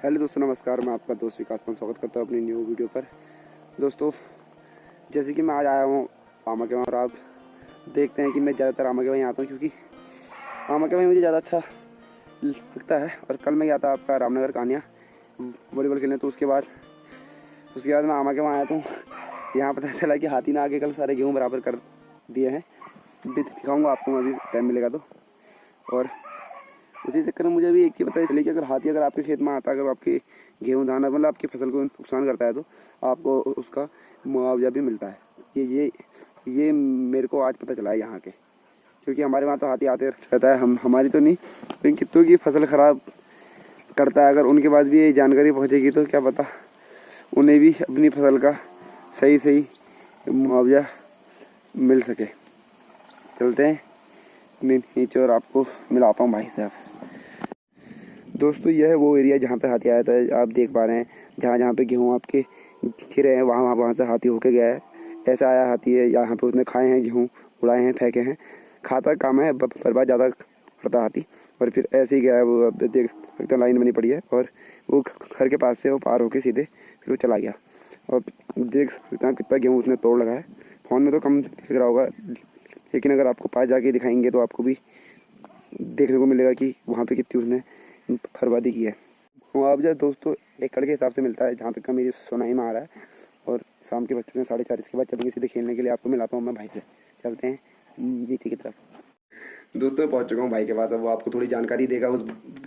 Hello दोस्तों, नमस्कार। मैं आपका दोस्त विकास में स्वागत करता हूँ अपनी न्यू वीडियो पर। दोस्तों, जैसे कि मैं आज आया हूँ आमा के वहाँ, और आप देखते हैं कि मैं ज़्यादातर आमा के वहीं आता हूँ क्योंकि आमा के वहीं मुझे ज़्यादा अच्छा लगता है। और कल मैं गया था आपका रामनगर कान्या वॉलीबॉल खेलने, तो उसके बाद मैं आमा के वहाँ आया। तो यहाँ पता चला कि हाथी ने आके कल सारे गेहूँ बराबर कर दिए हैं। दिखाऊँगा आपको अभी टाइम मिलेगा तो। और उसी चक्कर में मुझे भी एक चीज़ पता चली कि अगर हाथी अगर आपके खेत में आता है, अगर आपके गेहूँ धान मतलब आपकी फसल को नुकसान करता है तो आपको उसका मुआवजा भी मिलता है। ये मेरे को आज पता चला है यहाँ के, क्योंकि हमारे वहाँ तो हाथी आते रहता है। हमारी तो नहीं, लेकिन कितनों की फसल ख़राब करता है। अगर उनके पास भी ये जानकारी पहुँचेगी तो क्या पता उन्हें भी अपनी फसल का सही मुआवजा मिल सके। चलते हैं नीचे और आपको मिलाता हूँ भाई साहब। दोस्तों, यह है वो एरिया जहाँ पे हाथी आया था। आप देख पा रहे हैं जहाँ पे गेहूँ आपके गिरे हैं, वहाँ से हाथी होके गया है। ऐसा आया हाथी है, यहाँ पे उसने खाए हैं गेहूँ, उड़ाए हैं, फेंके हैं। खाता कम है, बर्बाद ज़्यादा करता हाथी। और फिर ऐसे ही गया है वो। अब देख सकते हैं लाइन बनी पड़ी है, और वो घर के पास से वो पार होके सीधे फिर वो चला गया। और देख सकते हैं कितना गेहूँ उसने तोड़ लगा है। फ़ोन में तो कम दिख रहा होगा, लेकिन अगर आपको पास जाके दिखाएंगे तो आपको भी देखने को मिलेगा कि वहाँ पे कितनी उसने बर्बादी की है। मुआवजा दोस्तों एकड़ के हिसाब से मिलता है, जहाँ तक का मेरी सुनाई में आ रहा है। और शाम के बच्चों ने 4:30 के बाद चलेंगे सीधे खेलने के लिए। आपको मिलाता हूँ मैं भाई से। चलते हैं नीचे की तरफ। दोस्तों, मैं पहुँच चुका हूँ भाई के पास। अब वो आपको थोड़ी जानकारी देगा उस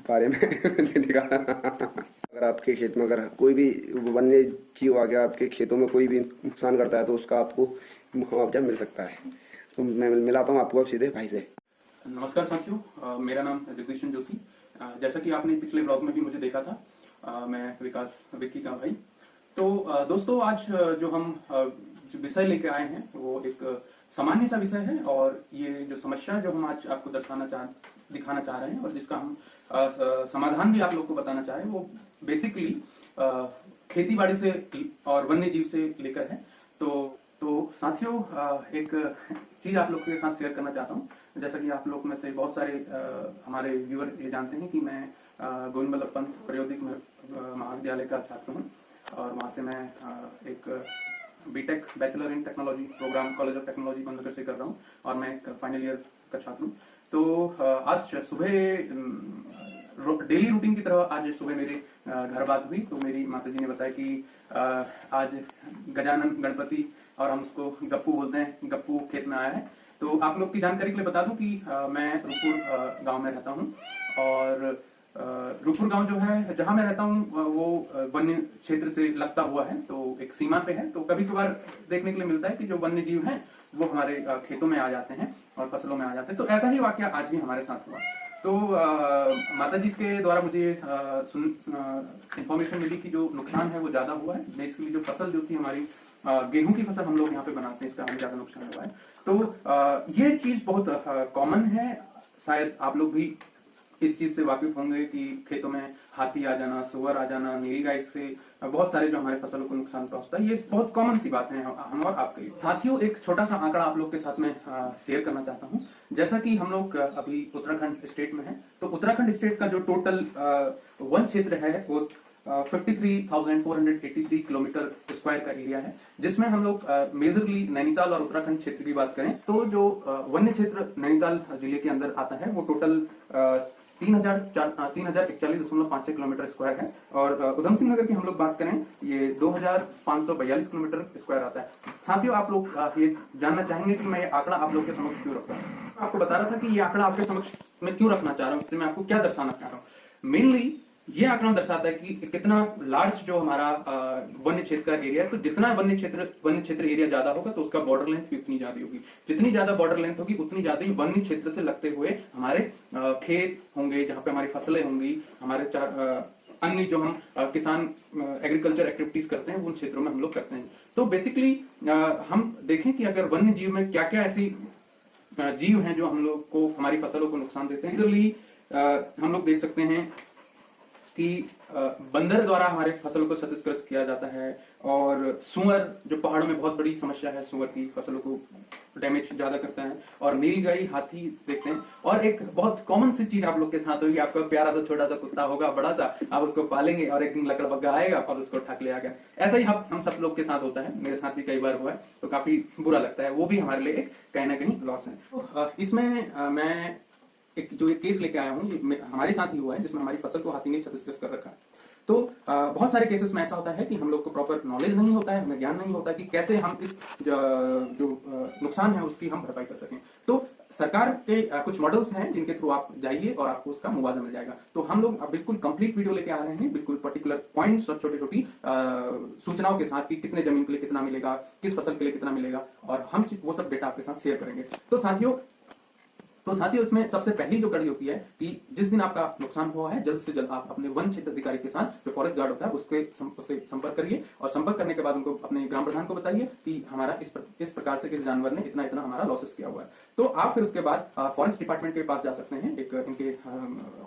बारे में। देगा अगर आपके खेत में अगर कोई भी वन्य जीव आ गया, आपके खेतों में कोई भी नुकसान करता है तो उसका आपको मुआवजा मिल सकता है। तो मैं मिलाता हूँ आपको अब सीधे भाई से। नमस्कार साथियों, मेरा नाम जगदीश चंद्र जोशी। जैसा कि आपने पिछले ब्लॉग में भी मुझे देखा था, मैं विकास विक्की का भाई। तो दोस्तों, आज जो हम जो विषय लेके आए हैं वो एक सामान्य सा विषय है। और ये जो समस्या जो हम आज आपको दिखाना चाह रहे हैं और जिसका हम समाधान भी आप लोग को बताना चाह रहे हैं, वो बेसिकली खेती बाड़ी से और वन्य जीव से लेकर है। तो साथियों, एक चीज आप लोग के साथ शेयर करना चाहता हूँ। जैसा कि आप लोग में से बहुत सारे हमारे व्यूअर ये जानते हैं कि मैं गोविंद बल्लभ पंत प्रायोगिक महाविद्यालय का छात्र हूँ। और वहाँ से मैं एक BTech bachelor in technology program college of technology Bandargarh से कर रहा हूँ, और मैं एक फाइनल ईयर का छात्र हूँ। तो आज सुबह डेली रूटीन की तरह आज सुबह मेरे घर बात हुई। तो मेरी माता जी ने बताया कि आज गजानन गणपति, और हम उसको गप्पू बोलते हैं, गप्पू खेत में आया है। तो आप लोग की जानकारी के लिए बता दूं कि मैं रूपपुर गांव में रहता हूं। और रूपपुर गांव जो है जहां मैं रहता हूं वो वन्य क्षेत्र से लगता हुआ है, तो एक सीमा पे है। तो कभी कभार देखने के लिए मिलता है कि जो वन्य जीव हैं वो हमारे खेतों में आ जाते हैं और फसलों में आ जाते हैं। तो ऐसा ही वाकया आज भी हमारे साथ हुआ। तो माता जी के द्वारा मुझे इंफॉर्मेशन मिली कि जो नुकसान है वो ज्यादा हुआ है। बेसिकली जो फसल जो थी हमारी गेहूं की फसल हम लोग यहाँ पे बनाते हैं, इसका हमें ज्यादा नुकसान हुआ है। तो ये चीज बहुत कॉमन है। शायद आप लोग भी इस चीज से वाकिफ होंगे कि खेतों में हाथी आ जाना, सुअर आ जाना, नीलगाय से बहुत सारे जो हमारे फसलों को नुकसान पहुंचता है। ये बहुत कॉमन सी बात है हम और आपके लिए। साथियों, एक छोटा सा आंकड़ा आप लोग के साथ में शेयर करना चाहता हूँ। जैसा कि हम लोग अभी उत्तराखंड स्टेट में हैं, तो उत्तराखंड स्टेट का जो टोटल वन क्षेत्र है वो 53,483 किलोमीटर स्क्वायर का एरिया है, जिसमें हम लोग मेजरली नैनीताल और उत्तराखंड क्षेत्र की बात करें तो जो वन्य क्षेत्र नैनीताल जिले के अंदर आता है वो टोटल 3041.56 किलोमीटर स्क्वायर है। और उधम सिंह नगर की हम लोग बात करें, ये 2542 किलोमीटर स्क्वायर आता है। साथियों, आप लोग ये जानना चाहेंगे कि मैं ये आंकड़ा आप लोग के समक्ष क्यों रख रहा हूँ। आपको बता रहा था कि ये आंकड़ा आपके समक्ष मैं क्यों रखना चाह रहा हूँ, इससे मैं आपको क्या दर्शाना चाह रहा हूँ। मेनली ये आंकड़ा दर्शाता है कि कितना लार्ज जो हमारा वन्य क्षेत्र का एरिया है। तो जितना वन्य क्षेत्र एरिया ज्यादा होगा तो उसका बॉर्डर लेंथ भी उतनी ज्यादा होगी। जितनी ज्यादा बॉर्डर लेंथ होगी उतनी ज्यादा ही वन्य क्षेत्र से लगते हुए हमारे खेत होंगे, जहां पे हमारी फसलें होंगी, हमारे अन्य जो हम किसान एग्रीकल्चर एक्टिविटीज करते हैं उन क्षेत्रों में हम लोग करते हैं। तो बेसिकली हम देखें कि अगर वन्य जीव में क्या क्या ऐसी जीव हैं जो हम लोग को हमारी फसलों को नुकसान देते हैं। इसलिए हम लोग देख सकते हैं कि बंदर द्वारा हमारे फसल को क्षतिग्रस्त किया जाता है, और सुअर जो पहाड़ों में बहुत बड़ी समस्या है, सुअर की फसलों को डैमेज ज्यादा करता है, और नीलगाई, हाथी देखते हैं। और एक बहुत कॉमन सी चीज आप लोग के साथ होगी, आपका प्यारा सा छोटा सा कुत्ता होगा, बड़ा सा, आप उसको पालेंगे और एक दिन लकड़बग्गा आएगा और उसको उठा के ले आ गया। ऐसा ही हम सब लोग के साथ होता है, मेरे साथ भी कई बार हुआ है, तो काफी बुरा लगता है, वो भी हमारे लिए एक कहीं ना कहीं लॉस है। तो इसमें मैं एक केस लेके आया हूँ, हमारे साथ ही हुआ है, जिसमें हमारी फसल को हाथी ने क्षतिग्रस्त कर रखा है। तो बहुत सारे केसेस में ऐसा होता है कि हम लोग को प्रॉपर नॉलेज नहीं होता है, हमें ज्ञान नहीं होता कि कैसे हम इस जो नुकसान है उसकी हम भरपाई कर सकें। तो सरकार के कुछ मॉडल्स हैं जिनके थ्रू आप जाइए और आपको उसका मुआवजा मिल जाएगा। तो हम लोग अब बिल्कुल कंप्लीट वीडियो लेके आ रहे हैं, बिल्कुल पर्टिकुलर पॉइंट्स और छोटी छोटी सूचनाओं के साथ कि कितने जमीन के लिए कितना मिलेगा, किस फसल के लिए कितना मिलेगा, और हम वो सब डेटा आपके साथ शेयर करेंगे। तो साथियों इसमें सबसे पहली जो कड़ी होती है कि जिस दिन आपका नुकसान हुआ है, जल्द से जल्द आप अपने वन क्षेत्र अधिकारी के साथ, जो फॉरेस्ट गार्ड होता है, उससे संपर्क करिए, और संपर्क करने के बाद उनको, अपने ग्राम प्रधान को बताइए कि हमारा इस प्रकार से इस जानवर ने इतना इतना हमारा लॉसेस किया हुआ है। तो आप फिर उसके बाद फॉरेस्ट डिपार्टमेंट के पास जा सकते हैं, एक इनके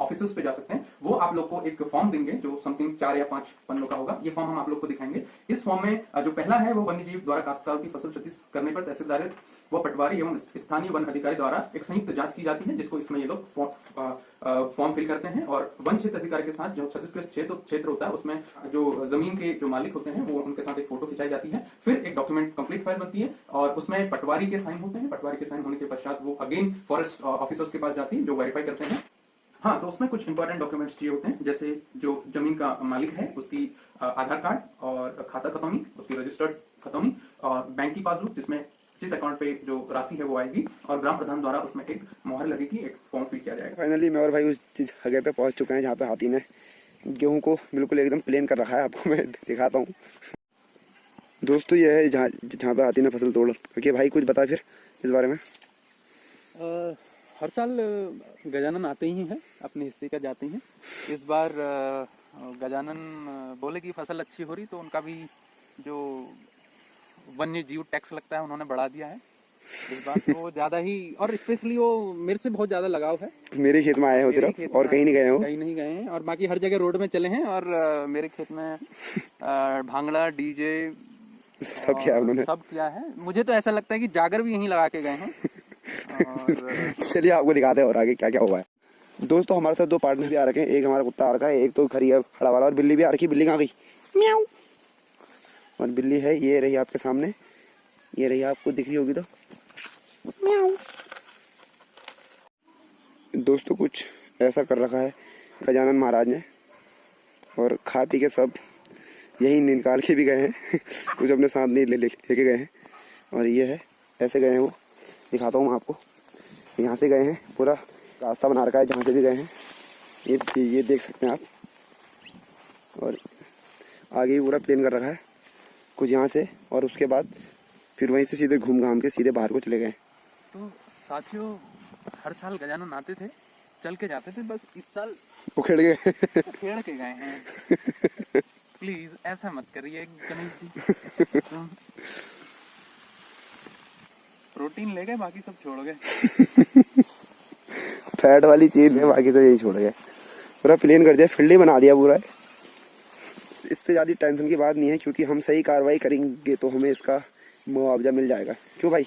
ऑफिसर्स पे जा सकते हैं। वो आप लोग को एक फॉर्म देंगे जो समथिंग 4 या 5 पन्नों का होगा। ये फॉर्म हम आप लोग को दिखाएंगे। इस फॉर्म में जो पहला है वो वन्य जीव द्वारा काश्तकार की फसल क्षति करने पर तहसीलदार व पटवारी एवं स्थानीय वन अधिकारी द्वारा एक संयुक्त जांच की जाती है, जिसको इसमें ये लोग फॉर्म फिल करते हैं, और वन क्षेत्र अधिकारी के साथ जो क्षतिग्रस्त क्षेत्र होता है उसमें जो जमीन के जो मालिक होते हैं वो उनके साथ एक फोटो खिंचाई जाती है। फिर एक डॉक्यूमेंट कंप्लीट फाइल बनती है और उसमें पटवारी के साइन होते हैं। पटवारी के साइन होने के पश्चात वो अगेन फॉरेस्ट ऑफिसर्स के पास जाती है जो वेरीफाई करते हैं। हाँ, तो उसमें कुछ इंपॉर्टेंट डॉक्यूमेंट्स चाहिए होते हैं, जैसे जो जमीन का मालिक है उसकी आधार कार्ड और खाता खतौनी, उसकी रजिस्टर्ड खतौनी, और बैंक की पासबुक जिसमें जिस अकाउंट पे जो राशि है वो आएगी, और ग्राम प्रधान द्वारा उसमें एक मोहर लगेगी, एक फॉर्म फिल किया जाएगा। फाइनली मैं और भाई उस जगह पे पहुंच चुके हैं जहाँ पे हाथी ने गेहूं को बिल्कुल एकदम प्लेन कर रखा है। आपको मैं दिखाता हूँ दोस्तों, ये है जहाँ पे हाथी ने फसल तोड़ रखी है। भाई कुछ बता फिर इस बारे में। हर साल गजानन आते ही हैं, अपने हिस्से का जाते हैं। इस बार गजानन बोले कि फसल अच्छी हो रही, तो उनका भी जो वन्य जीव टैक्स लगता है उन्होंने बढ़ा दिया है इस बार। तो ज्यादा ही, और स्पेशली वो मेरे से बहुत ज्यादा लगाव है। मेरे खेत में आए हो सिर्फ, और कहीं नहीं गए हो? कहीं नहीं गए हैं, और बाकी हर जगह रोड में चले हैं। और मेरे खेत में भांगड़ा, डीजे सब किया उन्होंने, सब किया है। मुझे तो ऐसा लगता है कि जागर भी यहीं लगा के गए हैं। और चलिए आपको दिखाते हैं और आगे क्या क्या हुआ है। दोस्तों हमारे साथ 2 पार्टनर भी आ रखे हैं, एक हमारा कुत्ता आ रखा है, एक तो खड़ी है खड़ा वाला, और बिल्ली भी आ रखी। बिल्ली कहाँ गई? म्याऊ। और बिल्ली है, ये रही आपके सामने, ये रही, आपको दिख रही होगी तो म्याऊ। दोस्तों कुछ ऐसा कर रखा है गजानन महाराज ने, और खा पी के सब यही निकाल के भी गए हैं कुछ अपने साथ नहीं लेके गए हैं। और ये है, ऐसे गए हैं वो, दिखाता हूँ मैं आपको। यहाँ से गए हैं, पूरा रास्ता बना रखा है जहाँ से भी गए हैं, ये देख सकते हैं आप। और आगे भी पूरा प्लेन कर रखा है कुछ यहाँ से, और उसके बाद फिर वहीं से सीधे घूम घाम के सीधे बाहर को चले गए। तो साथियों, हर साल गजानन आते थे, चल के जाते थे, बस इस साल उखेड़ गए खेड़ के गए हैं। प्लीज ऐसा मत करिए गणेश जी। तो प्रोटीन ले गए, बाकी सब छोड़ गए। फैट वाली चीज है, बाकी तो यही छोड़ गए। पूरा प्लेन कर दिया, फील्ड ही बना दिया पूरा। इससे ज़्यादा टेंशन की बात नहीं है, क्योंकि हम सही कार्रवाई करेंगे तो हमें इसका मुआवजा मिल जाएगा। क्यों भाई?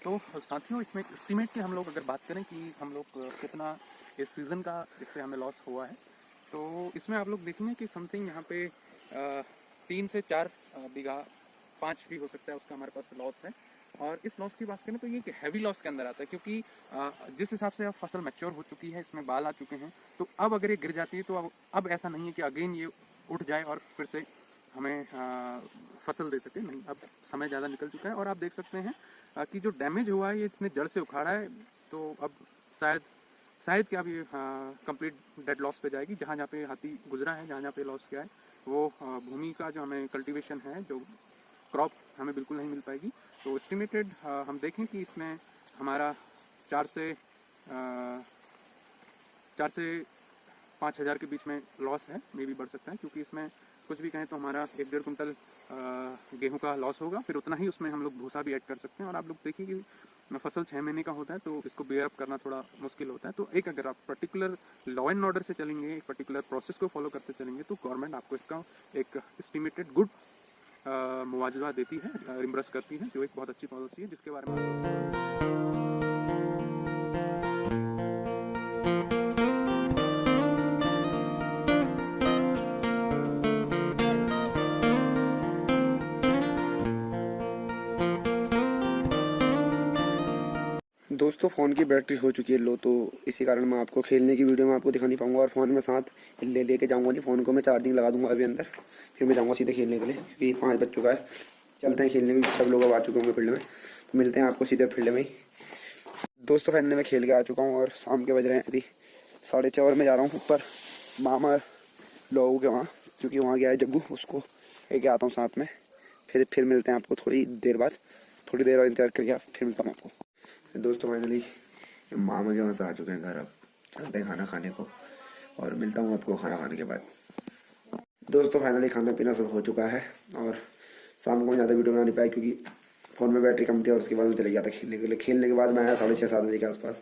तो साथियों, इसमें एस्टीमेट की हम लोग अगर बात करें कि हम लोग कितना इस सीज़न का इससे हमें लॉस हुआ है, तो इसमें आप लोग देखेंगे कि समथिंग यहाँ पे 3 से 4 बीघा, 5 भी हो सकता है, उसका हमारे पास लॉस है। और इस लॉस की बात करें तो ये हैवी लॉस के अंदर आता है, क्योंकि जिस हिसाब से अब फसल मैच्योर हो चुकी है, इसमें बाल आ चुके हैं, तो अब अगर ये गिर जाती है तो अब ऐसा नहीं है कि अगेन ये उठ जाए और फिर से हमें फसल दे सके। नहीं, अब समय ज़्यादा निकल चुका है। और आप देख सकते हैं कि जो डैमेज हुआ है ये इसने जड़ से उखाड़ा है, तो अब शायद क्या भी कंप्लीट डेड लॉस पे जाएगी। जहाँ जहाँ पे हाथी गुजरा है, जहाँ जहाँ पे लॉस किया है, वो भूमि का जो हमें कल्टीवेशन है, जो क्रॉप हमें बिल्कुल नहीं मिल पाएगी। तो एस्टिमेटेड हम देखें कि इसमें हमारा 4 से 5,000 के बीच में लॉस है, मे भी बढ़ सकता है, क्योंकि इसमें कुछ भी कहें तो हमारा 1-1.5 कुंटल गेहूं का लॉस होगा। फिर उतना ही उसमें हम लोग भूसा भी ऐड कर सकते हैं। और आप लोग देखिए कि फसल 6 महीने का होता है, तो इसको बेयर अप करना थोड़ा मुश्किल होता है। तो एक अगर आप पर्टिकुलर लॉ एंड ऑर्डर से चलेंगे, एक पर्टिकुलर प्रोसेस को फॉलो करते चलेंगे, तो गवर्नमेंट आपको इसका एक एस्टिमेटेड गुड मुआवजा देती है, रिम्बर्स करती है, जो एक बहुत अच्छी पॉलिसी है जिसके बारे में दोस्तों फ़ोन की बैटरी हो चुकी है लो, तो इसी कारण मैं आपको खेलने की वीडियो में आपको दिखा नहीं पाऊंगा, और फ़ोन में साथ लेके जाऊंगा नहीं। फ़ोन को मैं चार्जिंग लगा दूंगा अभी अंदर, फिर मैं जाऊंगा सीधे खेलने के लिए, क्योंकि 5 बज चुका है। चलते हैं खेलने के, सब लोग अब आ चुके होंगे फील्ड में, तो मिलते हैं आपको सीधे फील्ड में ही। दोस्तों फाइनली मैं खेल के आ चुका हूँ और शाम के बज रहे हैं अभी 4:30। मैं जा रहा हूँ ऊपर मामा लोगों के वहाँ, क्योंकि वहाँ गया है जग्गू, उसको लेके आता हूँ साथ में। फिर मिलते हैं आपको थोड़ी देर बाद, थोड़ी देर और इंतजार करके फिर मिलता हूँ आपको। दोस्तों फाइनली मामा के वहाँ से आ चुके हैं घर, अब चलते हैं खाना खाने को और मिलता हूँ आपको खाना खाने के बाद। दोस्तों फाइनली खाना पीना सब हो चुका है और शाम को मैं ज़्यादा वीडियो बना नहीं पाया क्योंकि फ़ोन में बैटरी कम थी, और उसके बाद मैं चले गया था खेलने के लिए। खेलने के बाद मैं आया 6:30-7 बजे के आसपास।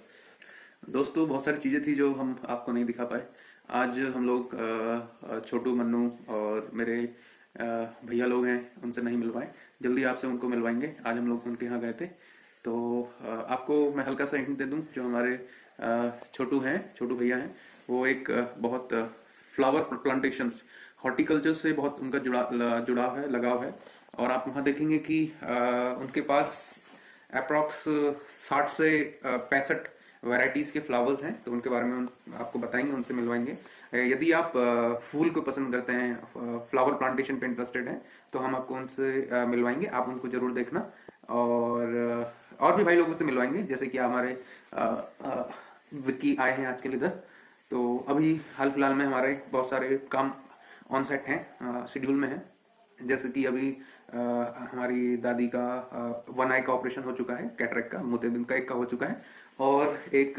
दोस्तों बहुत सारी चीज़ें थी जो हम आपको नहीं दिखा पाए। आज हम लोग छोटू, मन्नू और मेरे भैया लोग हैं, उनसे नहीं मिल पाए। जल्दी आपसे उनको मिलवाएंगे। आज हम लोग उनके यहाँ गए थे, तो आपको मैं हल्का सा हिंट दे दूं। जो हमारे छोटू भैया हैं, वो एक बहुत फ्लावर प्लांटेशंस, हॉर्टिकल्चर से बहुत उनका जुड़ाव है, लगाव है। और आप वहाँ देखेंगे कि उनके पास अप्रॉक्स 60 से 65 वैरायटीज़ के फ्लावर्स हैं। तो उनके बारे में आपको बताएंगे, उनसे मिलवाएंगे। यदि आप फूल को पसंद करते हैं, फ्लावर प्लांटेशन पे इंटरेस्टेड हैं, तो हम आपको उनसे मिलवाएंगे। आप उनको जरूर देखना। और भी भाई लोगों से मिलवाएंगे, जैसे कि हमारे विक्की आए हैं आजकल इधर। तो अभी हाल फिलहाल में हमारे बहुत सारे काम ऑन सेट हैं, शेड्यूल में हैं। जैसे कि अभी हमारी दादी का 1 आई का ऑपरेशन हो चुका है, कैटरेक्ट का, मोतियाबिंद का एक का हो चुका है, और एक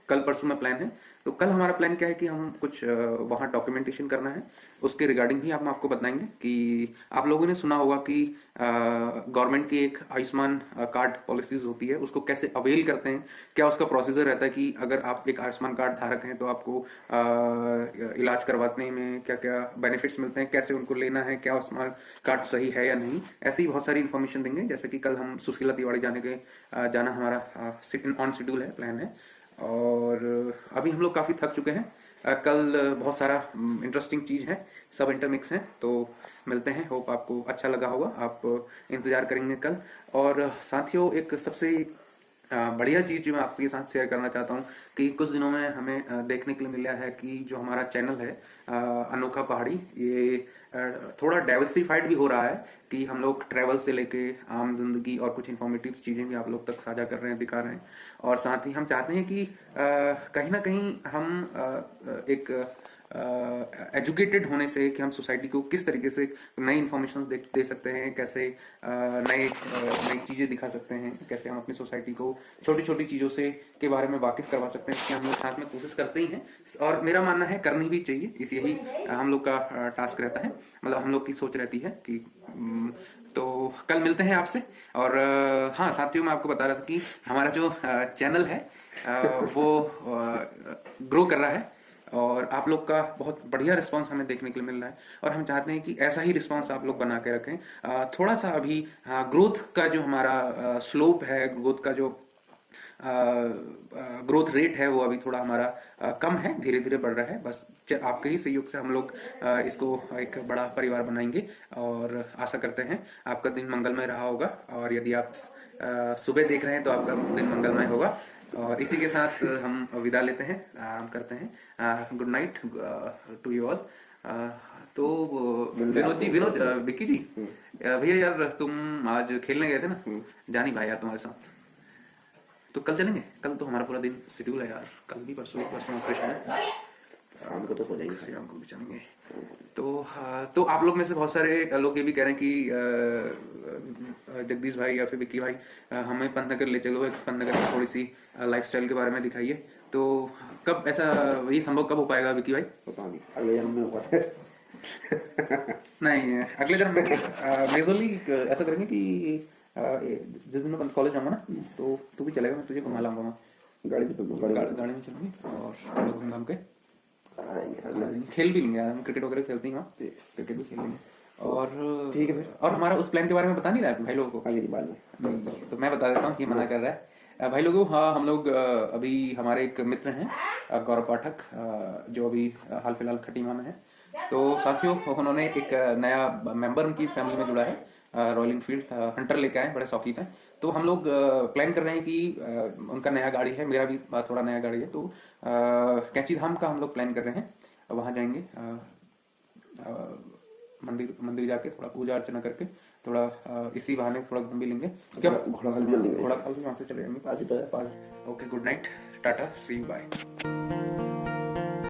कल परसों में प्लान है। तो कल हमारा प्लान क्या है कि हम कुछ वहाँ डॉक्यूमेंटेशन करना है, उसके रिगार्डिंग भी हम आपको बताएंगे। कि आप लोगों ने सुना होगा कि गवर्नमेंट की एक आयुष्मान कार्ड पॉलिसीज होती है, उसको कैसे अवेल करते हैं, क्या उसका प्रोसीजर रहता है कि अगर आप एक आयुष्मान कार्ड धारक हैं तो आपको इलाज करवाने में क्या क्या बेनिफिट्स मिलते हैं, कैसे उनको लेना है, क्या आयुष्मान कार्ड सही है या नहीं। ऐसी बहुत सारी इन्फॉर्मेशन देंगे। जैसे कि कल हम सुशीला तिवाड़ी जाना हमारा ऑन शेड्यूल है, प्लान है। और अभी हम लोग काफ़ी थक चुके हैं। कल बहुत सारा इंटरेस्टिंग चीज़ है, सब इंटरमिक्स हैं। तो मिलते हैं, होप आपको अच्छा लगा होगा, आप इंतज़ार करेंगे कल। और साथियों, एक सबसे बढ़िया चीज़ जो मैं आपके साथ शेयर करना चाहता हूँ कि कुछ दिनों में हमें देखने के लिए मिला है कि जो हमारा चैनल है अनोखा पहाड़ी, ये थोड़ा डाइवर्सिफाइड भी हो रहा है। कि हम लोग ट्रैवल से लेके आम जिंदगी और कुछ इन्फॉर्मेटिव चीज़ें भी आप लोग तक साझा कर रहे हैं, दिखा रहे हैं। और साथ ही हम चाहते हैं कि कहीं ना कहीं हम एक एजुकेटेड होने से कि हम सोसाइटी को किस तरीके से नई इन्फॉर्मेशन दे सकते हैं, कैसे नई चीज़ें दिखा सकते हैं, कैसे हम अपनी सोसाइटी को छोटी छोटी चीज़ों से के बारे में वाकिफ करवा सकते हैं, कि हम लोग साथ में कोशिश करते ही हैं। और मेरा मानना है करनी भी चाहिए, यही हम लोग का टास्क रहता है, मतलब हम लोग की सोच रहती है कि तो कल मिलते हैं आपसे। और हाँ साथियों, मैं आपको बता रहा था कि हमारा जो चैनल है वो ग्रो कर रहा है, और आप लोग का बहुत बढ़िया रिस्पांस हमें देखने के लिए मिल रहा है। और हम चाहते हैं कि ऐसा ही रिस्पांस आप लोग बना के रखें। थोड़ा सा अभी ग्रोथ का जो हमारा स्लोप है, ग्रोथ का जो ग्रोथ रेट है, वो अभी थोड़ा हमारा कम है, धीरे धीरे बढ़ रहा है। बस आपके ही सहयोग से हम लोग इसको एक बड़ा परिवार बनाएंगे। और आशा करते हैं आपका दिन मंगलमय रहा होगा, और यदि आप सुबह देख रहे हैं तो आपका दिन मंगलमय होगा। और इसी के साथ हम विदा लेते हैं, आराम करते हैं। Good night to you all. तो विनोद विक्की जी, भैया यार तुम आज खेलने गए थे ना, जानी भाई यार तुम्हारे साथ, तो कल चलेंगे? कल तो हमारा पूरा दिन शेड्यूल है यार, कल भी परसों ऑपरेशन है, शाम को तो हो जाएगी, शाम को भी चलेंगे। तो आप लोग में से बहुत सारे लोग ये भी कह रहे हैं कि जगदीश भाई या फिर विक्की भाई हमें पंतनगर ले चलो, पंतनगर की थोड़ी सी लाइफस्टाइल के बारे में दिखाइए। तो कब ऐसा ये संभव कब हो पाएगा विक्की भाई? पता नहीं, अगले जन्म में होगा। नहीं, अगले जन्म में मेजरली ऐसा करेंगे कि जिस दिन मैं कॉलेज जाऊंगा ना तो तू भी चलेगा, मैं तुझे घुमा लाऊंगा वहाँ। गाड़ी पे चलो, गाड़ी में चलेंगे और हम लोग घूम घाम के खेल भी लेंगे यार, हम क्रिकेट वगैरह खेलते हैं वहाँ, क्रिकेट भी खेल लेंगे। और ठीक है फिर। और हमारा उस प्लान के बारे में बता नहीं रहा है भाई लोगों को? आगे नहीं बाद में। नहीं, तो मैं बता देता हूँ, ये मना कर रहा है। भाई लोगों, हाँ हम लोग अभी हमारे एक मित्र हैं गौरव पाठक, जो अभी हाल फिलहाल खटीमा में है। तो साथियों, उन्होंने एक नया मेंबर उनकी फैमिली में जुड़ा है, रॉयल इनफील्ड हंटर लेके आए, बड़े शौकीन हैं। तो हम लोग प्लान कर रहे हैं कि उनका नया गाड़ी है, मेरा भी थोड़ा नया गाड़ी है, तो कैंची धाम का हम लोग प्लान कर रहे हैं। वहाँ जाएंगे, मंदिर जाके थोड़ा पूजा अर्चना करके, थोड़ा इसी बहाने थोड़ा घूम भी लेंगे। क्या घोड़ा खाल भी जल्दी घोड़ा खाल भी वहाँ से चले जाएंगे, पास ही तो है। पास। Okay, good night, tata, see you, bye.